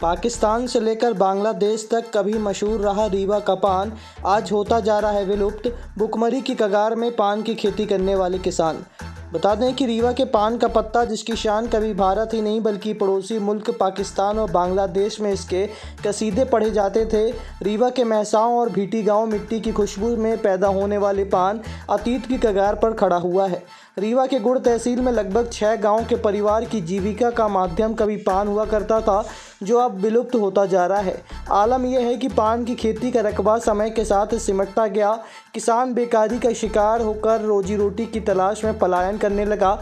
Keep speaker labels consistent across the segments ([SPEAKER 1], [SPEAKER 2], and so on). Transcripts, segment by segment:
[SPEAKER 1] पाकिस्तान से लेकर बांग्लादेश तक कभी मशहूर रहा रीवा का पान आज होता जा रहा है विलुप्त। भुखमरी की कगार में पान की खेती करने वाले किसान। बता दें कि रीवा के पान का पत्ता, जिसकी शान कभी भारत ही नहीं बल्कि पड़ोसी मुल्क पाकिस्तान और बांग्लादेश में इसके कसीदे पढ़े जाते थे। रीवा के महसाओं और भीटी गांव मिट्टी की खुशबू में पैदा होने वाले पान अतीत की कगार पर खड़ा हुआ है। रीवा के गुड़ तहसील में लगभग 6 गांव के परिवार की जीविका का माध्यम कभी पान हुआ करता था, जो अब विलुप्त होता जा रहा है। आलम यह है कि पान की खेती का रकबा समय के साथ सिमटता गया। किसान बेकारी का शिकार होकर रोजी रोटी की तलाश में पलायन करने लगा।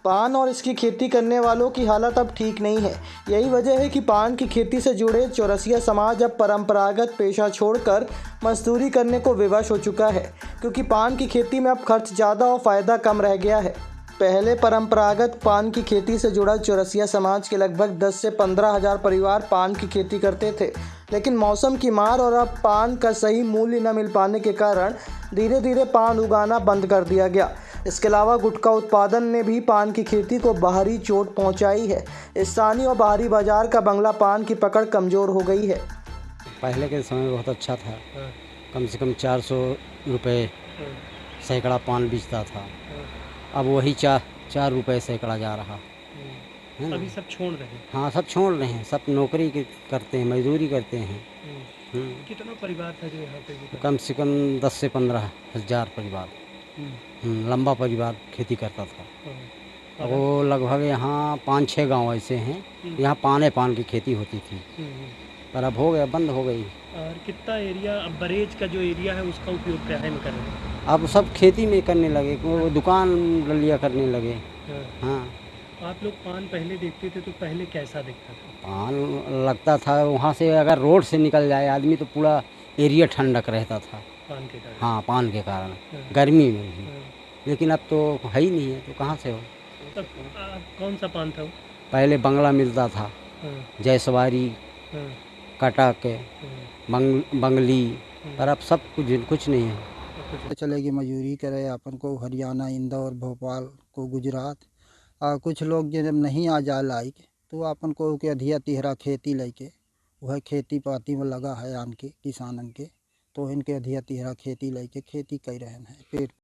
[SPEAKER 1] पान और इसकी खेती करने वालों की हालत अब ठीक नहीं है। यही वजह है कि पान की खेती से जुड़े चौरसिया समाज अब परंपरागत पेशा छोड़कर मजदूरी करने को विवश हो चुका है, क्योंकि पान की खेती में अब खर्च ज़्यादा और फ़ायदा कम रह गया है। पहले परंपरागत पान की खेती से जुड़ा चौरसिया समाज के लगभग 10 से 15 हज़ार परिवार पान की खेती करते थे, लेकिन मौसम की मार और अब पान का सही मूल्य न मिल पाने के कारण धीरे धीरे पान उगाना बंद कर दिया गया। इसके अलावा गुटखा उत्पादन ने भी पान की खेती को बाहरी चोट पहुंचाई है। स्थानीय और बाहरी बाजार का बंगला पान की पकड़ कमज़ोर हो गई है।
[SPEAKER 2] पहले के समय बहुत अच्छा था। कम से कम 400 रुपये सैकड़ा पान बेचता था। अब वही 4 रुपये सैकड़ा जा रहा है ना।
[SPEAKER 3] अभी सब छोड़ रहे हैं।
[SPEAKER 2] हाँ, सब छोड़ रहे हैं। सब नौकरी करते हैं, मजदूरी करते हैं।
[SPEAKER 3] कितना परिवार था जो यहाँ पे?
[SPEAKER 2] कम से कम 10 से 15 हज़ार परिवार। लंबा परिवार खेती करता था। वो लगभग यहाँ 5-6 गांव ऐसे हैं, यहाँ पान की खेती होती थी, पर अब हो गया, बंद हो गई।
[SPEAKER 3] और कितना एरिया, अब बरेज का जो एरिया है उसका उपयोग क्या है में कर रहे हैं?
[SPEAKER 2] अब सब खेती में करने लगे, वो दुकान डलिया करने लगे। हाँ।
[SPEAKER 3] आप लोग पान पहले देखते थे तो पहले कैसा दिखता था?
[SPEAKER 2] पान लगता था वहाँ से अगर रोड से निकल जाए आदमी तो पूरा एरिया ठंडक रहता था
[SPEAKER 3] पान के कारण?
[SPEAKER 2] हाँ, पान के कारण, गर्मी में भी। लेकिन अब तो है ही नहीं है, तो कहाँ से हो।
[SPEAKER 3] तब कौन सा पान था वो?
[SPEAKER 2] पहले बंगला मिलता था, जयसवारी, कटा के, बंगली, पर अब सब कुछ नहीं है।
[SPEAKER 4] चलेगी मजदूरी करे अपन को हरियाणा, इंदौर, भोपाल को गुजरात। कुछ लोग जब नहीं आ जा लायक तो अपन को के अधिया तिहरा खेती लेके वह खेती पाती में लगा है आन के किसानन के, तो इनके अधिया तिहरा खेती लेके खेती कर रहे हैं। पेट